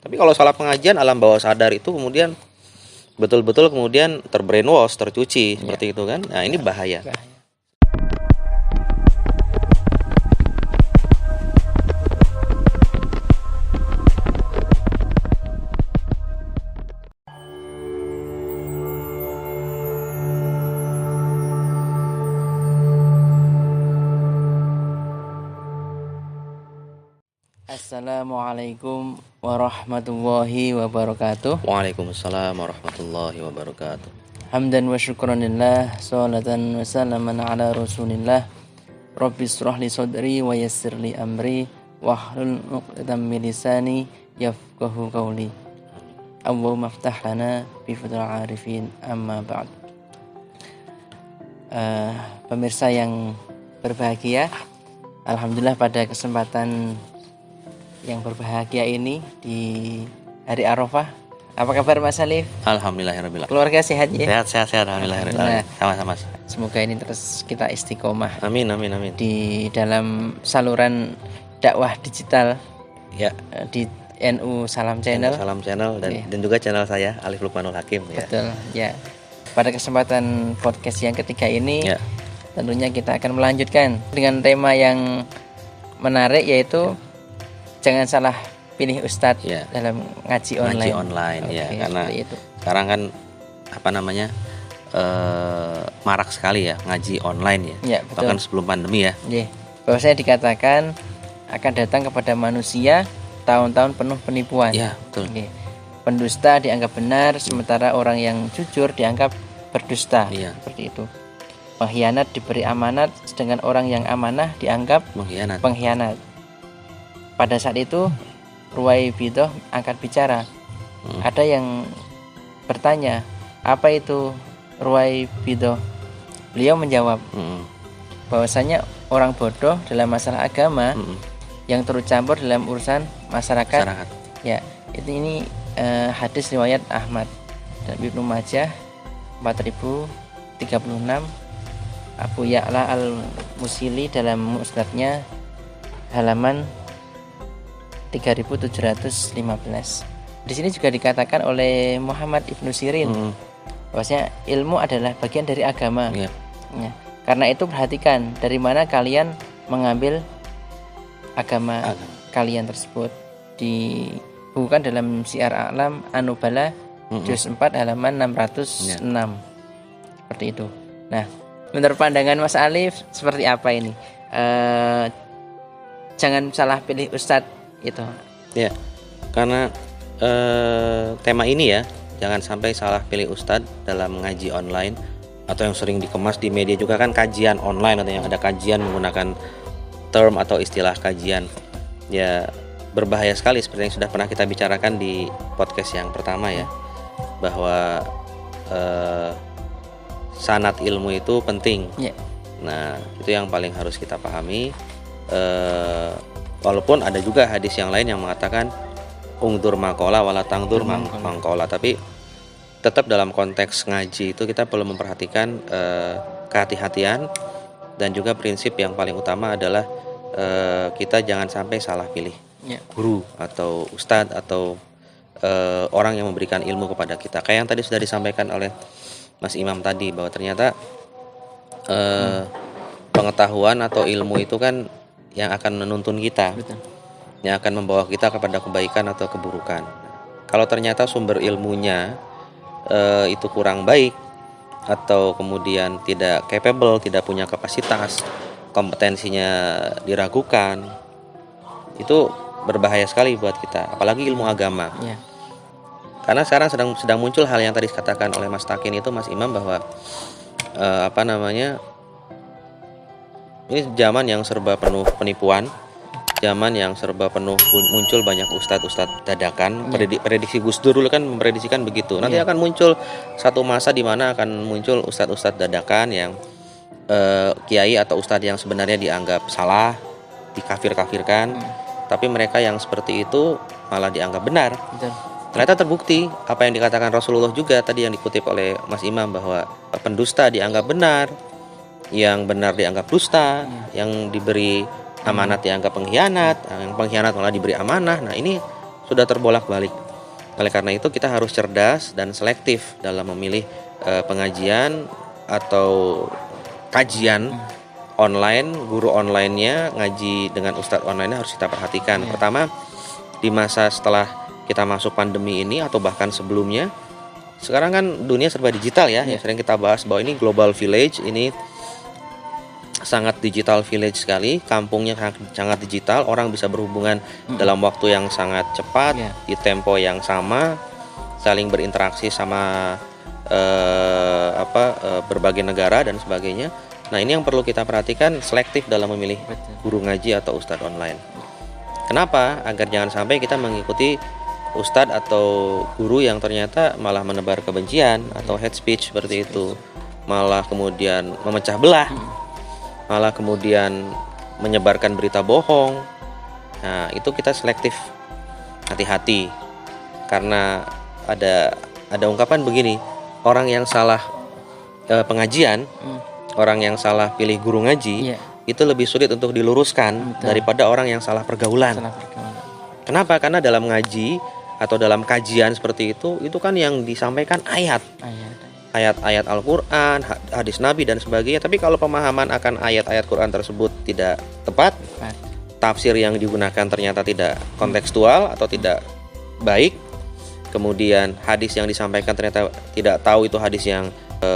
Tapi kalau salah pengajian alam bawah sadar itu kemudian betul-betul kemudian terbrainwash, tercuci seperti itu kan. Nah, ini bahaya. Assalamualaikum warahmatullahi wabarakatuh. Waalaikumsalam warahmatullahi wabarakatuh. Hamdan wa syukranillah, salatan wa salaman ala rasulillah. Rabbi shrah li sadri wa yassir li amri wahlul 'uqdatam min lisani yafqahu qawli. Allahumma iftah lana bi fadlil arifin, amma ba'd. Pemirsa yang berbahagia, alhamdulillah pada kesempatan yang berbahagia ini di hari Arafah. Apa kabar Mas Alif? Alhamdulillahirabbil alamin. Keluarga sehat ya? Sehat alhamdulillahirabbil alamin. Sama-sama. Semoga ini terus kita istiqomah Amin. di dalam saluran dakwah digital Ya, di NU Salam Channel. Salam Channel dan juga channel saya Alif Lukmanul Hakim ya. Betul ya. Pada kesempatan podcast yang ketiga ini Ya. tentunya kita akan melanjutkan dengan tema yang menarik, yaitu jangan salah pilih ustadz Ya. dalam ngaji online. Ya, Oke, karena seperti itu. sekarang kan marak sekali ya ngaji online ya. Ya, betul. Bahkan sebelum pandemi ya. Bahwasanya dikatakan akan datang kepada manusia tahun-tahun penuh penipuan. Ya, betul. Oke. Pendusta dianggap benar, sementara orang yang jujur dianggap berdusta. Iya. Seperti itu. Pengkhianat diberi amanat, sedangkan orang yang amanah dianggap Mengkhianat. pengkhianat. Pada saat itu Ruwaibidah angkat bicara. Ada yang bertanya, apa itu Ruwaibidah? Beliau menjawab bahwasanya orang bodoh dalam masalah agama yang turut campur dalam urusan masyarakat. Ya, ini hadis riwayat Ahmad dan Ibnu Majah 4036, Abu Ya'la al-Musili dalam musnadnya halaman 3715. Di sini juga dikatakan oleh Muhammad Ibnu Sirin bahwasanya ilmu adalah bagian dari agama. Ya. Ya. Karena itu perhatikan dari mana kalian mengambil agama kalian tersebut. Dibukukan dalam Syiar A'lam An-Nubala juz 4 halaman 606. Seperti itu. Nah, menurut pandangan Mas Alif seperti apa ini? Jangan salah pilih ustadz itu. Ya. Karena tema ini ya, jangan sampai salah pilih ustadz dalam ngaji online, atau yang sering dikemas di media juga kan kajian online, atau yang ada kajian menggunakan term atau istilah kajian. Ya, berbahaya sekali seperti yang sudah pernah kita bicarakan di podcast yang pertama ya, bahwa sanad ilmu itu penting. Ya. Nah, itu yang paling harus kita pahami. Walaupun ada juga hadis yang lain yang mengatakan ungdur makola wala tangdur mangkola, tapi tetap dalam konteks ngaji itu kita perlu memperhatikan kehati-hatian, dan juga prinsip yang paling utama adalah kita jangan sampai salah pilih guru atau ustadz atau orang yang memberikan ilmu kepada kita. Kayak yang tadi sudah disampaikan oleh Mas Imam tadi, bahwa ternyata pengetahuan atau ilmu itu kan yang akan menuntun kita. Betul. Yang akan membawa kita kepada kebaikan atau keburukan. Kalau ternyata sumber ilmunya itu kurang baik, atau kemudian tidak capable, tidak punya kapasitas, kompetensinya diragukan, itu berbahaya sekali buat kita, apalagi ilmu agama. Ya. Karena sekarang sedang muncul hal yang tadi dikatakan oleh Mas Takin itu, Mas Imam, bahwa ini zaman yang serba penuh penipuan, zaman yang serba penuh muncul banyak ustadz dadakan. Prediksi Gus Dur dulu kan memprediksikan begitu. Nanti akan muncul satu masa di mana akan muncul ustadz dadakan yang kiai atau ustadz yang sebenarnya dianggap salah, dikafir-kafirkan, tapi mereka yang seperti itu malah dianggap benar. Betul. Ternyata terbukti apa yang dikatakan Rasulullah juga tadi yang dikutip oleh Mas Imam, bahwa pendusta dianggap benar, yang benar dianggap dusta, yang diberi amanat dianggap pengkhianat, yang pengkhianat malah diberi amanah. Nah, ini sudah terbolak-balik. Oleh karena itu kita harus cerdas dan selektif dalam memilih pengajian atau kajian online, guru online-nya, ngaji dengan ustadz online-nya harus kita perhatikan. Pertama, di masa setelah kita masuk pandemi ini atau bahkan sebelumnya, sekarang kan dunia serba digital ya. Yang sering kita bahas bahwa ini global village, ini sangat digital village sekali, kampungnya sangat digital, orang bisa berhubungan dalam waktu yang sangat cepat, di tempo yang sama, saling berinteraksi sama berbagai negara dan sebagainya. Nah, ini yang perlu kita perhatikan, selektif dalam memilih guru ngaji atau ustadz online. Kenapa? Agar jangan sampai kita mengikuti ustadz atau guru yang ternyata malah menebar kebencian atau hate speech seperti itu, malah kemudian memecah belah, malah kemudian menyebarkan berita bohong. Nah, itu kita selektif, hati-hati, karena ada ungkapan begini, orang yang salah pengajian, orang yang salah pilih guru ngaji, itu lebih sulit untuk diluruskan daripada orang yang salah pergaulan. Kenapa? Karena dalam ngaji atau dalam kajian seperti itu kan yang disampaikan ayat-ayat Al-Quran, hadis Nabi dan sebagainya. Tapi kalau pemahaman akan ayat-ayat Quran tersebut tidak tepat, tafsir yang digunakan ternyata tidak kontekstual atau tidak baik, kemudian hadis yang disampaikan ternyata tidak tahu itu hadis yang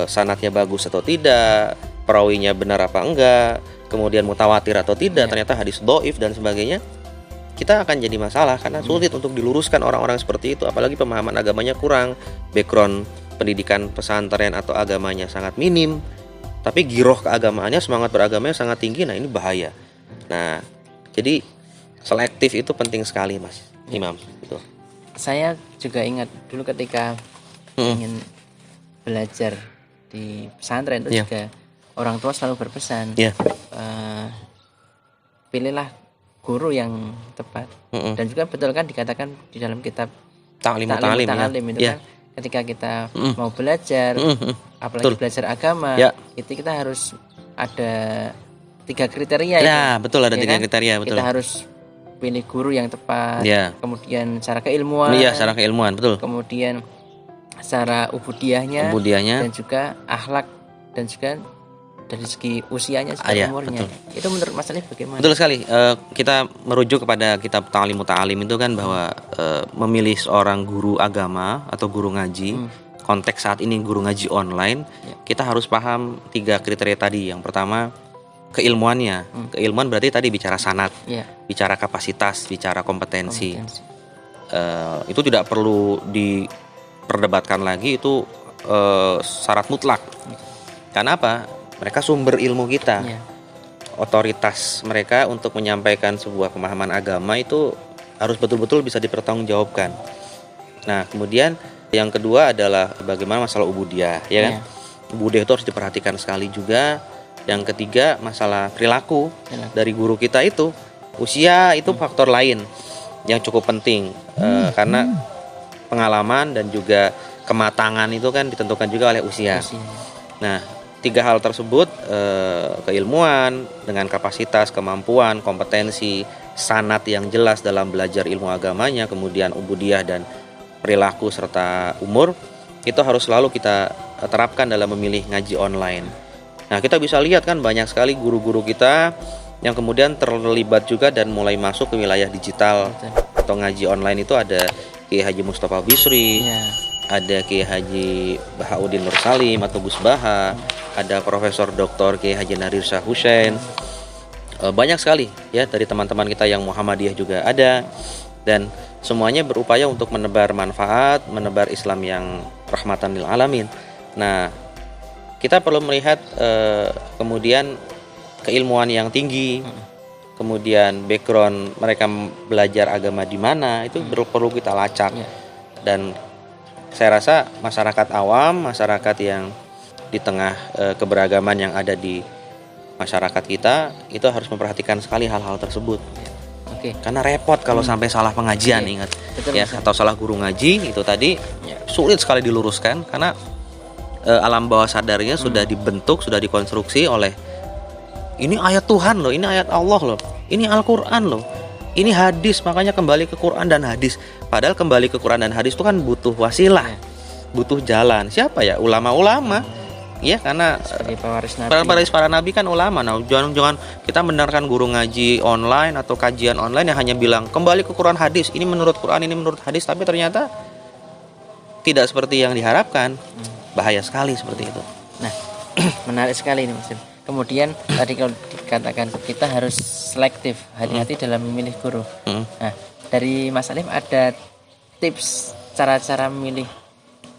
sanadnya bagus atau tidak, perawinya benar apa enggak, kemudian mutawatir atau tidak, ternyata hadis dhaif dan sebagainya, kita akan jadi masalah karena sulit untuk diluruskan orang-orang seperti itu. Apalagi pemahaman agamanya kurang, background pendidikan pesantren atau agamanya sangat minim, tapi giroh keagamaannya, semangat beragamanya sangat tinggi. Nah, ini bahaya. Nah, jadi selektif itu penting sekali, Mas Imam. Gitu. Saya juga ingat dulu ketika ingin belajar di pesantren itu juga orang tua selalu berpesan, pilihlah guru yang tepat. Dan juga betul kan dikatakan di dalam kitab Ta'lim itu kan, ketika kita mau belajar, apalagi belajar agama, itu kita harus ada 3 kriteria. Betul, ada 3 kriteria. Betul. Kita harus pilih guru yang tepat, kemudian secara keilmuan, secara keilmuan, betul. Kemudian secara ubudiyahnya, dan juga akhlak, dan juga dari segi usianya, segi umurnya. Betul. Itu menurut Mas Alif bagaimana? Betul sekali. Kita merujuk kepada kitab Ta'lim Muta'alim itu kan bahwa memilih seorang guru agama atau guru ngaji, konteks saat ini guru ngaji online, kita harus paham 3 kriteria tadi. Yang pertama, keilmuannya. Keilmuan berarti tadi bicara sanad, bicara kapasitas, bicara kompetensi. Itu tidak perlu diperdebatkan lagi, itu syarat mutlak. Karena apa? Mereka sumber ilmu kita, otoritas mereka untuk menyampaikan sebuah pemahaman agama itu harus betul-betul bisa dipertanggungjawabkan. Nah, kemudian yang kedua adalah bagaimana masalah ubudiyah, ya kan? Ubudiyah itu harus diperhatikan sekali juga. Yang ketiga, masalah perilaku dari guru kita itu. Usia itu faktor lain yang cukup penting, karena pengalaman dan juga kematangan itu kan ditentukan juga oleh usia. Nah, 3 hal tersebut, keilmuan dengan kapasitas, kemampuan, kompetensi, sanad yang jelas dalam belajar ilmu agamanya, kemudian ubudiyah dan perilaku serta umur, itu harus selalu kita terapkan dalam memilih ngaji online. Nah, kita bisa lihat kan banyak sekali guru-guru kita yang kemudian terlibat juga dan mulai masuk ke wilayah digital atau ngaji online. Itu ada Kiai Haji Mustafa Bisri, ada Kiai Haji Bahauddin Nur Salim atau Gus Baha, ada Profesor Dr. Kiai Haji Nadir Shah Hussein. Banyak sekali ya dari teman-teman kita yang Muhammadiyah juga ada, dan semuanya berupaya untuk menebar manfaat, menebar Islam yang rahmatan lil alamin. Nah, kita perlu melihat kemudian keilmuan yang tinggi, kemudian background mereka belajar agama di mana, itu perlu kita lacak. Dan saya rasa masyarakat awam, masyarakat yang di tengah keberagaman yang ada di masyarakat kita, itu harus memperhatikan sekali hal-hal tersebut. Karena repot kalau sampai salah pengajian, ingat. Betul, ya, atau salah guru ngaji itu tadi sulit sekali diluruskan karena alam bawah sadarnya sudah dibentuk, sudah dikonstruksi oleh ini ayat Tuhan loh, ini ayat Allah loh, ini Al-Quran loh. ini hadis makanya kembali ke Quran dan hadis. Padahal kembali ke Quran dan hadis itu kan butuh wasilah, butuh jalan. Siapa ya? Ulama-ulama. Ya, karena seperti para nabi kan ulama. Nah, jangan kita mendengarkan guru ngaji online atau kajian online yang hanya bilang kembali ke Quran hadis, ini menurut Quran, ini menurut hadis, tapi ternyata tidak seperti yang diharapkan. Bahaya sekali seperti itu. Nah, menarik sekali ini Mas. Kemudian tadi kalau dikatakan kita harus selektif, hati-hati dalam memilih guru. Nah, dari Mas Alif ada tips cara-cara memilih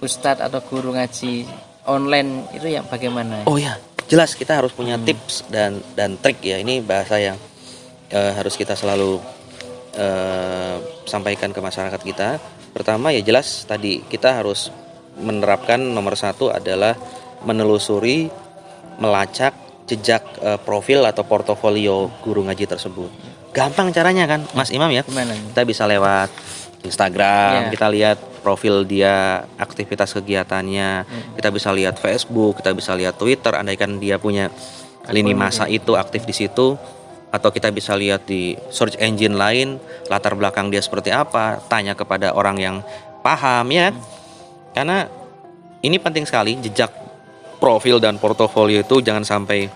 ustadz atau guru ngaji online itu yang bagaimana? Oh ya, jelas kita harus punya tips dan trik ya. Ini bahasa yang harus kita selalu sampaikan ke masyarakat kita. Pertama ya jelas tadi kita harus menerapkan nomor satu adalah menelusuri, melacak jejak profil atau portofolio guru ngaji tersebut. Gampang caranya kan, Mas Imam ya. Gimana? Kita bisa lewat Instagram, kita lihat profil dia, aktivitas kegiatannya, kita bisa lihat Facebook, kita bisa lihat Twitter, andaikan dia punya lini masa itu aktif di situ, atau kita bisa lihat di search engine lain, latar belakang dia seperti apa, tanya kepada orang yang paham ya. Karena ini penting sekali, jejak profil dan portofolio itu jangan sampai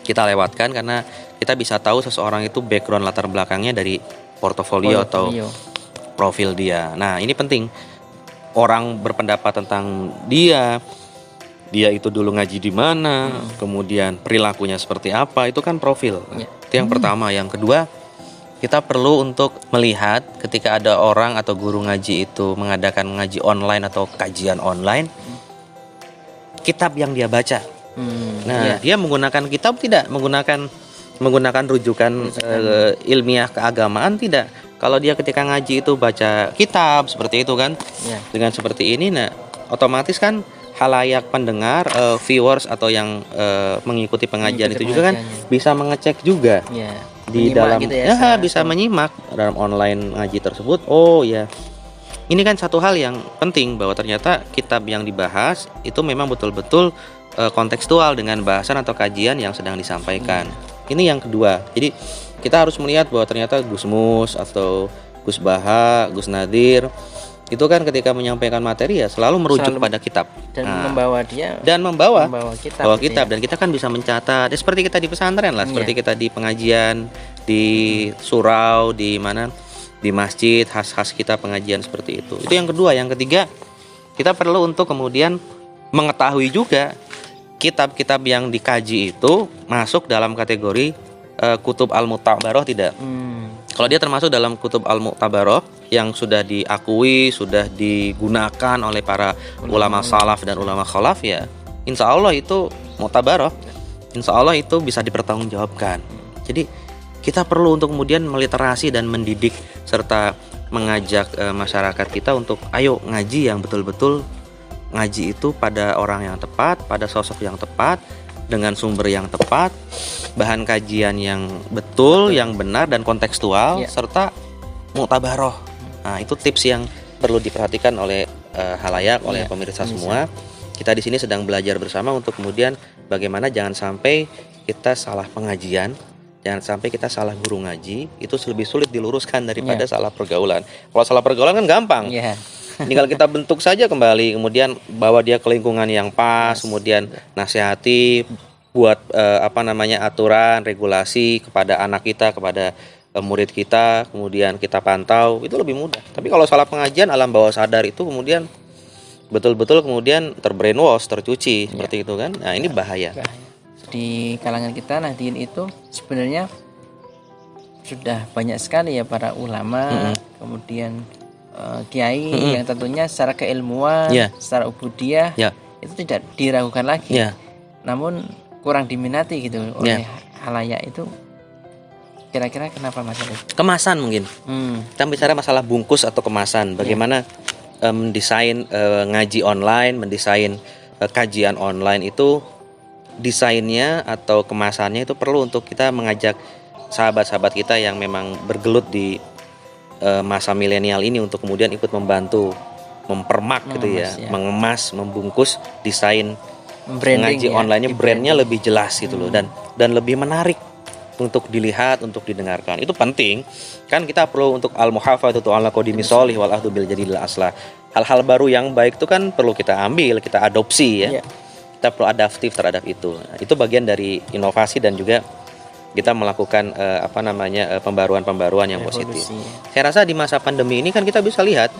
kita lewatkan, karena kita bisa tahu seseorang itu background latar belakangnya dari portofolio atau profil dia. Nah, ini penting. Orang berpendapat tentang dia itu dulu ngaji di mana, kemudian perilakunya seperti apa, itu kan profil. Itu yang pertama. Yang kedua, kita perlu untuk melihat ketika ada orang atau guru ngaji itu mengadakan ngaji online atau kajian online, kitab yang dia baca. Dia menggunakan kitab tidak menggunakan rujukan ilmiah keagamaan tidak. Kalau dia ketika ngaji itu baca kitab seperti itu kan, dengan seperti ini, nah otomatis kan halayak pendengar, viewers atau yang mengikuti pengajian itu juga kan bisa mengecek juga di dalam gitu ya, bisa menyimak dalam online ngaji tersebut. Oh ya, ini kan satu hal yang penting bahwa ternyata kitab yang dibahas itu memang betul-betul kontekstual dengan bahasan atau kajian yang sedang disampaikan. Ini yang kedua. Jadi kita harus melihat bahwa ternyata Gus Mus atau Gus Baha, Gus Nadir itu kan ketika menyampaikan materi ya selalu merujuk pada kitab dan membawa kitab gitu ya. Dan kita kan bisa mencatat seperti kita di pesantren lah, seperti kita di pengajian, di surau, di mana, di masjid, khas kita pengajian seperti itu. Itu yang kedua. Yang ketiga, kita perlu untuk kemudian mengetahui juga kitab-kitab yang dikaji itu masuk dalam kategori kutub al-mu'tabaroh tidak. Kalau dia termasuk dalam kutub al-mu'tabaroh yang sudah diakui, sudah digunakan oleh para ulama salaf dan ulama khalaf, ya insya Allah itu mu'tabaroh, insya Allah itu bisa dipertanggungjawabkan. Jadi kita perlu untuk kemudian meliterasi dan mendidik serta mengajak masyarakat kita untuk ayo ngaji yang betul-betul ngaji itu pada orang yang tepat, pada sosok yang tepat, dengan sumber yang tepat, bahan kajian yang betul, yang benar dan kontekstual, serta mu'tabaroh. Nah, itu tips yang perlu diperhatikan oleh halayak, oleh pemirsa semua. Kita di sini sedang belajar bersama untuk kemudian bagaimana jangan sampai kita salah pengajian, jangan sampai kita salah guru ngaji. Itu lebih sulit diluruskan daripada salah pergaulan. Kalau salah pergaulan kan gampang. Tinggal kita bentuk saja kembali, kemudian bawa dia ke lingkungan yang pas, kemudian nasihati, buat aturan, regulasi kepada anak kita, kepada murid kita, kemudian kita pantau, itu lebih mudah. Tapi kalau salah pengajian alam bawah sadar itu kemudian betul-betul kemudian terbrainwash, tercuci seperti itu kan. Nah, ini bahaya. Di kalangan kita Nahdien itu sebenarnya sudah banyak sekali ya para ulama, kemudian kiai yang tentunya secara keilmuan, secara ubudiyah itu tidak diragukan lagi. Namun kurang diminati gitu oleh halayak itu. Kira-kira kenapa Mas Alif? Kemasan mungkin. Kita bicara masalah bungkus atau kemasan. Bagaimana mendesain ngaji online, mendesain kajian online itu, desainnya atau kemasannya itu perlu untuk kita mengajak sahabat-sahabat kita yang memang bergelut di masa milenial ini untuk kemudian ikut membantu mempermak gitu ya, mengemas, membungkus desain ngaji online-nya, brandnya lebih jelas gitu loh, dan lebih menarik untuk dilihat, untuk didengarkan. Itu penting. Kan kita perlu untuk al-muhafadzatu ala qadimi sholih wal ahdu bil jadidil aslah. Hal-hal baru yang baik itu kan perlu kita ambil, kita adopsi ya. Kita perlu adaptif terhadap itu. Nah, itu bagian dari inovasi dan juga kita melakukan pembaruan-pembaruan yang positif. Saya rasa di masa pandemi ini kan kita bisa lihat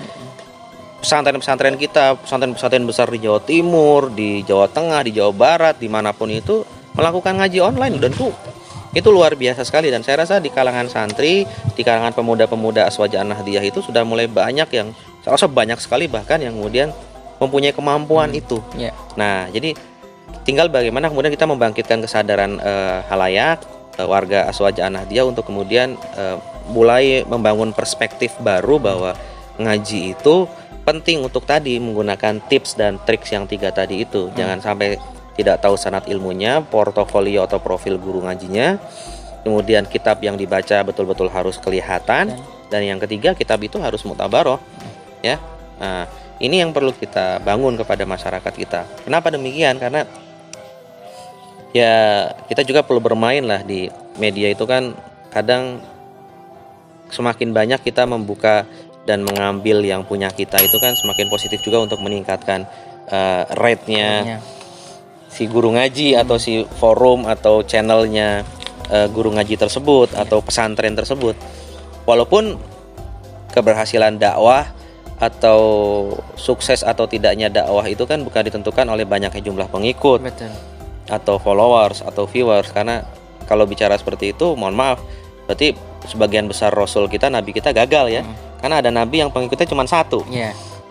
pesantren-pesantren kita, pesantren-pesantren besar di Jawa Timur, di Jawa Tengah, di Jawa Barat, dimanapun itu melakukan ngaji online dan itu luar biasa sekali. Dan saya rasa di kalangan santri, di kalangan pemuda-pemuda Aswaja An-Nahdiyah itu sudah mulai banyak yang, saya rasa banyak sekali bahkan yang kemudian mempunyai kemampuan itu. Nah, jadi tinggal bagaimana kemudian kita membangkitkan kesadaran halayak, warga Aswaja An-Nahdiyah untuk kemudian mulai membangun perspektif baru bahwa ngaji itu penting untuk tadi menggunakan tips dan triks yang 3 tadi itu. Jangan sampai tidak tahu sanad ilmunya, portofolio atau profil guru ngajinya. Kemudian kitab yang dibaca betul-betul harus kelihatan. Dan yang ketiga, kitab itu harus mutabaroh. Ya. Nah, ini yang perlu kita bangun kepada masyarakat kita. Kenapa demikian? Karena ya kita juga perlu bermain lah di media itu kan. Kadang semakin banyak kita membuka dan mengambil yang punya kita itu kan semakin positif juga untuk meningkatkan rate-nya si guru ngaji atau si forum atau channelnya guru ngaji tersebut atau pesantren tersebut. Walaupun keberhasilan dakwah atau sukses atau tidaknya dakwah itu kan bukan ditentukan oleh banyaknya jumlah pengikut. Betul. Atau followers atau viewers, karena kalau bicara seperti itu mohon maaf berarti sebagian besar rasul kita, nabi kita gagal ya. Karena ada nabi yang pengikutnya cuma 1.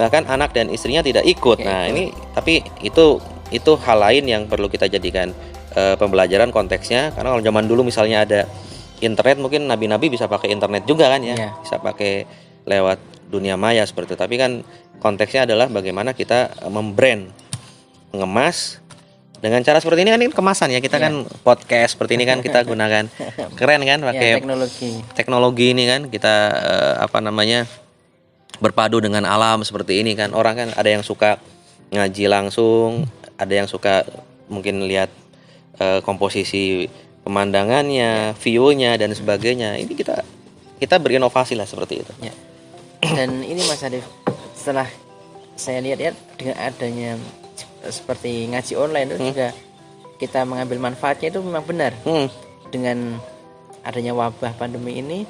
Bahkan anak dan istrinya tidak ikut. Nah, ini tapi itu hal lain yang perlu kita jadikan pembelajaran konteksnya. Karena kalau zaman dulu misalnya ada internet, mungkin nabi-nabi bisa pakai internet juga kan ya, bisa pakai lewat dunia maya seperti itu. Tapi kan konteksnya adalah bagaimana kita membrand, mengemas dengan cara seperti ini kan. Ini kemasan ya, kita kan podcast seperti ini kan kita gunakan, keren kan pakai teknologi ini kan, kita berpadu dengan alam seperti ini kan. Orang kan ada yang suka ngaji langsung, ada yang suka mungkin lihat komposisi pemandangannya, view-nya dan sebagainya. Ini kita berinovasi lah seperti itu. Dan ini Mas Arif, setelah saya lihat-lihat dengan adanya seperti ngaji online itu juga kita mengambil manfaatnya itu memang benar. Dengan adanya wabah pandemi ini,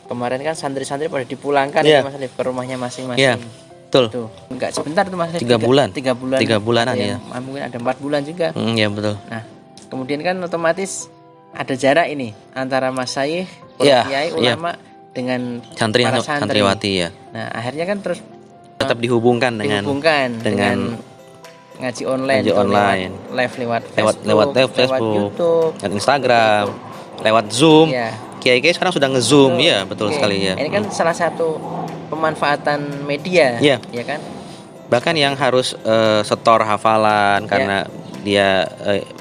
kemarin kan santri-santri pada dipulangkan ya Mas Arif ke rumahnya masing-masing. Betul. Tuh, enggak sebentar tuh Mas Arif. 3 bulan. 3 bulan. 3 bulanan ya. Mungkin ada 4 bulan juga. Iya betul. Nah, kemudian kan otomatis ada jarak ini antara masyayikh, kiai, ulama dengan para santriwati ya. Nah, akhirnya kan terus tetap dihubungkan dengan ngaji online, live lewat Facebook, YouTube, dan Instagram, lewat Zoom. Kiai-kiai sekarang sudah nge-Zoom, ya betul sekali ya. Ini kan salah satu pemanfaatan media, ya kan. Bahkan yang harus setor hafalan karena dia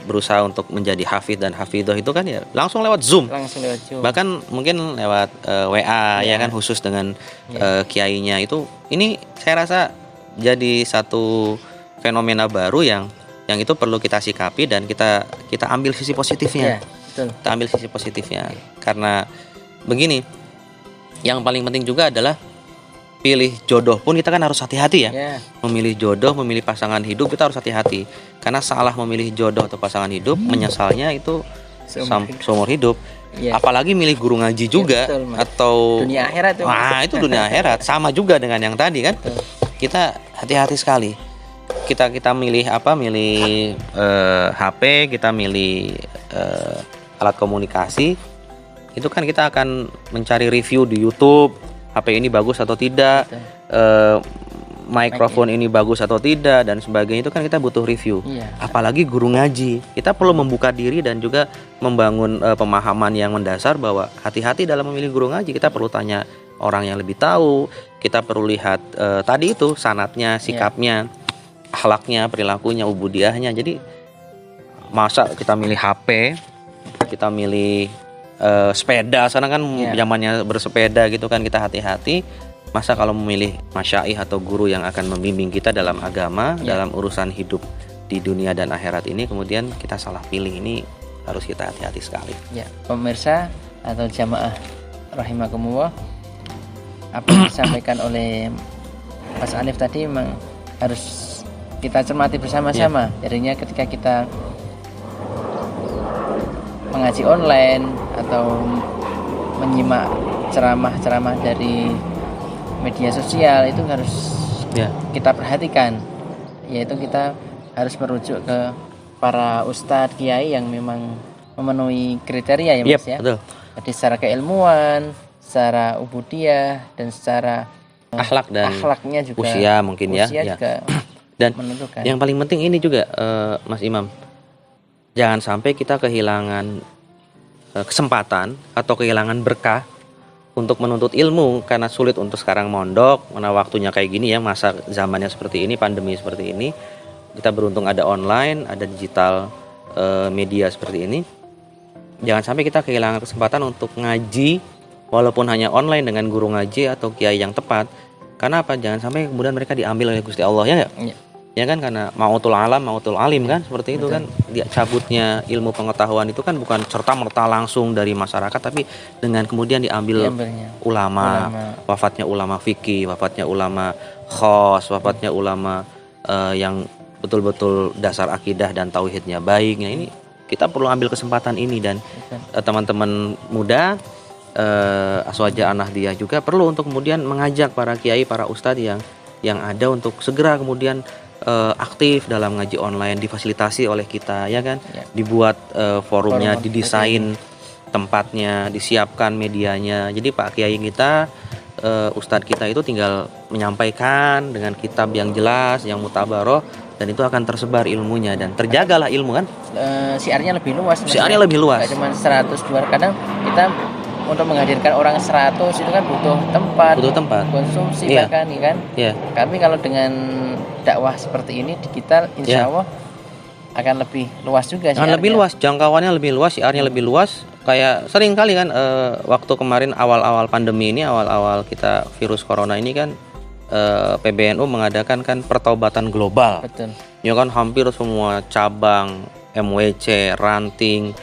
berusaha untuk menjadi hafidh dan hafidhah itu kan ya langsung lewat Zoom. Bahkan mungkin lewat WA ya kan, khusus dengan kiainya itu. Ini saya rasa jadi satu fenomena baru yang itu perlu kita sikapi dan kita ambil sisi positifnya. Kita ambil sisi positifnya. Karena begini, yang paling penting juga adalah pilih jodoh pun kita kan harus hati-hati ya. Memilih jodoh, memilih pasangan hidup kita harus hati-hati. Karena salah memilih jodoh atau pasangan hidup, menyesalnya itu seumur hidup. Apalagi milih guru ngaji juga, atau dunia akhirat itu. Itu dunia akhirat sama juga dengan yang tadi kan. Kita hati-hati sekali. Kita milih milih HP, kita milih alat komunikasi. Itu kan kita akan mencari review di YouTube, HP ini bagus atau tidak, mikrofon ini bagus atau tidak dan sebagainya. Itu kan kita butuh review. Apalagi guru ngaji, kita perlu membuka diri dan juga membangun pemahaman yang mendasar bahwa hati-hati dalam memilih guru ngaji. Kita perlu tanya orang yang lebih tahu, kita perlu lihat tadi itu sanadnya, sikapnya, akhlaknya, perilakunya, ubudiyahnya. Jadi masa kita milih HP, kita milih sepeda, sana kan zamannya bersepeda gitu kan, kita hati-hati. Masa kalau memilih masyaikh atau guru yang akan membimbing kita dalam agama, dalam urusan hidup di dunia dan akhirat ini, kemudian kita salah pilih, ini harus kita hati-hati sekali. Ya, pemirsa atau jamaah rahimakumullah, apa yang disampaikan oleh Mas Alif tadi memang harus kita cermati bersama-sama. Jadinya ketika kita mengaji online atau menyimak ceramah-ceramah dari media sosial, itu harus kita perhatikan, yaitu kita harus merujuk ke para ustadz kiai yang memang memenuhi kriteria ya Mas ya. Betul. Jadi secara keilmuan, secara ubudiyah, dan secara akhlaknya juga, usia mungkin juga dan menentukan. Yang paling penting ini juga Mas Imam, jangan sampai kita kehilangan kesempatan atau kehilangan berkah untuk menuntut ilmu karena sulit untuk sekarang mondok, mana waktunya kayak gini ya, masa zamannya seperti ini, pandemi seperti ini. Kita beruntung ada online, ada digital media seperti ini. Jangan sampai kita kehilangan kesempatan untuk ngaji walaupun hanya online dengan guru ngaji atau kiai yang tepat. Karena apa? Jangan sampai kemudian mereka diambil oleh Gusti Allah, ya enggak? Ya kan, karena mautul alam, mautul alim kan, seperti itu. Betul. Kan dia cabutnya ilmu pengetahuan itu kan bukan serta-merta langsung dari masyarakat, tapi dengan kemudian diambil ulama, wafatnya ulama fikih, wafatnya ulama khos, wafatnya ulama yang betul-betul dasar akidah dan tauhidnya baik. Nah, ini kita perlu ambil kesempatan ini, dan teman-teman muda Aswaja An-Nahdiyah juga perlu untuk kemudian mengajak para kiai, para ustadz yang ada untuk segera kemudian aktif dalam ngaji online, difasilitasi oleh kita, ya kan, dibuat forumnya, didesain tempatnya, disiapkan medianya. Jadi Pak Kiai kita, ustadz kita itu tinggal menyampaikan dengan kitab yang jelas, yang mutabaroh, dan itu akan tersebar ilmunya dan terjagalah ilmu kan. Siarnya lebih luas. Siarnya lebih luas. Gak cuma 100 200, kadang kita untuk menghadirkan orang 100 itu kan butuh tempat, konsumsi bahkan ya kan. Tapi kalau dengan dakwah seperti ini digital, insya Allah akan lebih luas juga. Akan lebih luas, jangkauannya lebih luas, siarnya lebih luas. Kayak sering kali kan waktu kemarin awal-awal pandemi ini, awal-awal kita virus corona ini kan, PBNU mengadakan kan pertaubatan global. Betul. Ya kan, hampir semua cabang MWC, ranting,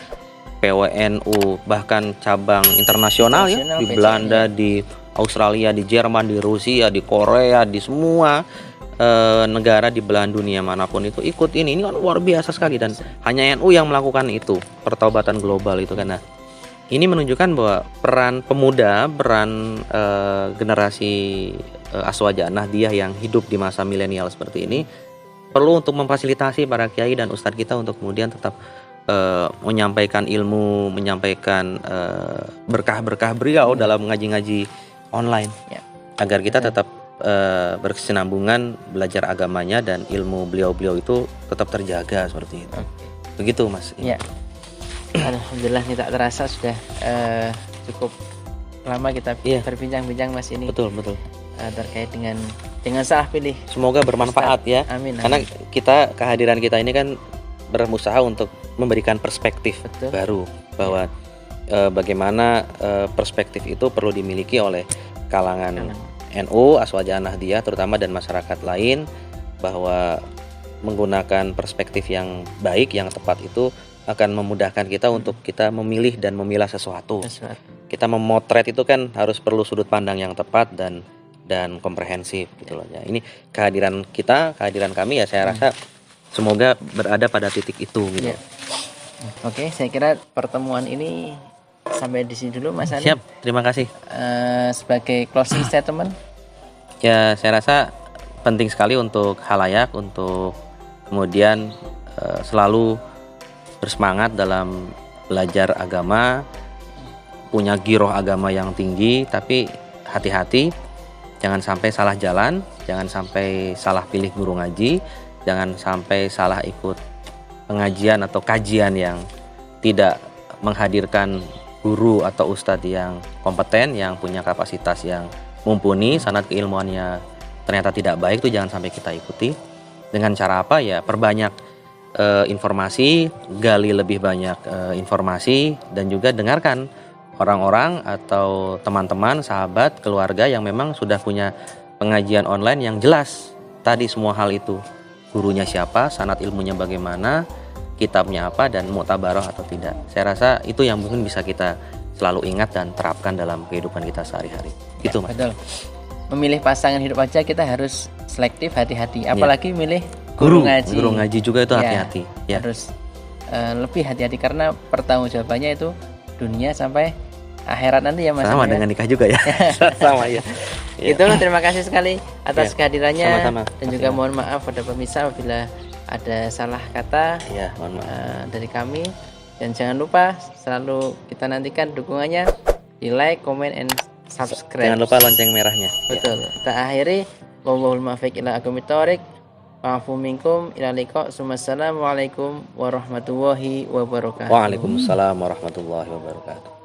PWNU, bahkan cabang internasional ya, di Belanda, di Australia, di Jerman, di Rusia, di Korea, di semua negara di belahan dunia manapun itu ikut ini kan luar biasa sekali, dan hanya NU yang melakukan itu, pertaubatan global itu. Karena ini menunjukkan bahwa peran pemuda, peran generasi Aswaja An-Nahdiyah yang hidup di masa milenial seperti ini perlu untuk memfasilitasi para kiai dan ustadz kita untuk kemudian tetap menyampaikan ilmu, menyampaikan berkah-berkah beliau dalam ngaji-ngaji online, agar kita tetap berkesinambungan belajar agamanya dan ilmu beliau-beliau itu tetap terjaga seperti itu. Begitu Mas. Ya. Alhamdulillah, ini tak terasa sudah cukup lama kita berbincang-bincang Mas ini. Betul. Terkait dengan salah pilih. Semoga bermanfaat ya. Amin. Karena kehadiran kita ini kan berusaha untuk memberikan perspektif baru bahwa bagaimana perspektif itu perlu dimiliki oleh kalangan NU, Aswaja An-Nahdiyah terutama, dan masyarakat lain, bahwa menggunakan perspektif yang baik, yang tepat itu akan memudahkan kita untuk kita memilih dan memilah sesuatu. Kita memotret itu kan harus perlu sudut pandang yang tepat dan komprehensif gitu loh ya. Ini kehadiran kami ya, saya rasa semoga berada pada titik itu gitu. Oke, saya kira pertemuan ini sampai di sini dulu Mas Ali. Siap, terima kasih. Sebagai closing statement. Ya, saya rasa penting sekali untuk khalayak untuk kemudian selalu bersemangat dalam belajar agama, punya giroh agama yang tinggi, tapi hati-hati, jangan sampai salah jalan, jangan sampai salah pilih guru ngaji, jangan sampai salah ikut pengajian atau kajian yang tidak menghadirkan guru atau ustadz yang kompeten, yang punya kapasitas yang mumpuni, sanad keilmuannya ternyata tidak baik, itu jangan sampai kita ikuti. Dengan cara apa ya? Perbanyak informasi, gali lebih banyak informasi, dan juga dengarkan orang-orang atau teman-teman, sahabat, keluarga yang memang sudah punya pengajian online yang jelas tadi semua hal itu. Gurunya siapa, sanad ilmunya bagaimana, kitabnya apa dan muktabaroh atau tidak. Saya rasa itu yang mungkin bisa kita selalu ingat dan terapkan dalam kehidupan kita sehari-hari. Gitu, Mas. Betul. Memilih pasangan hidup aja kita harus selektif, hati-hati. Apalagi milih guru ngaji. Guru ngaji juga itu Ya, hati-hati. Ya. Harus lebih hati-hati karena pertanggungjawabannya itu dunia sampai akhirat nanti ya Mas. Sama ya. dengan nikah juga ya. Sama ya. Ya. Itu terima kasih sekali atas Ya, kehadirannya sama-sama. dan juga mohon maaf pada pemirsa apabila ada salah kata Ya, mohon maaf. dari kami, dan jangan lupa selalu kita nantikan dukungannya di like, comment, and subscribe. Jangan lupa lonceng merahnya. Betul. Kita akhiri wallahul muwaffiq ila aqwamit thoriq. Wa'afu minkum ila liqa. Assalamualaikum warahmatullahi wabarakatuh. Waalaikumsalam warahmatullahi wabarakatuh.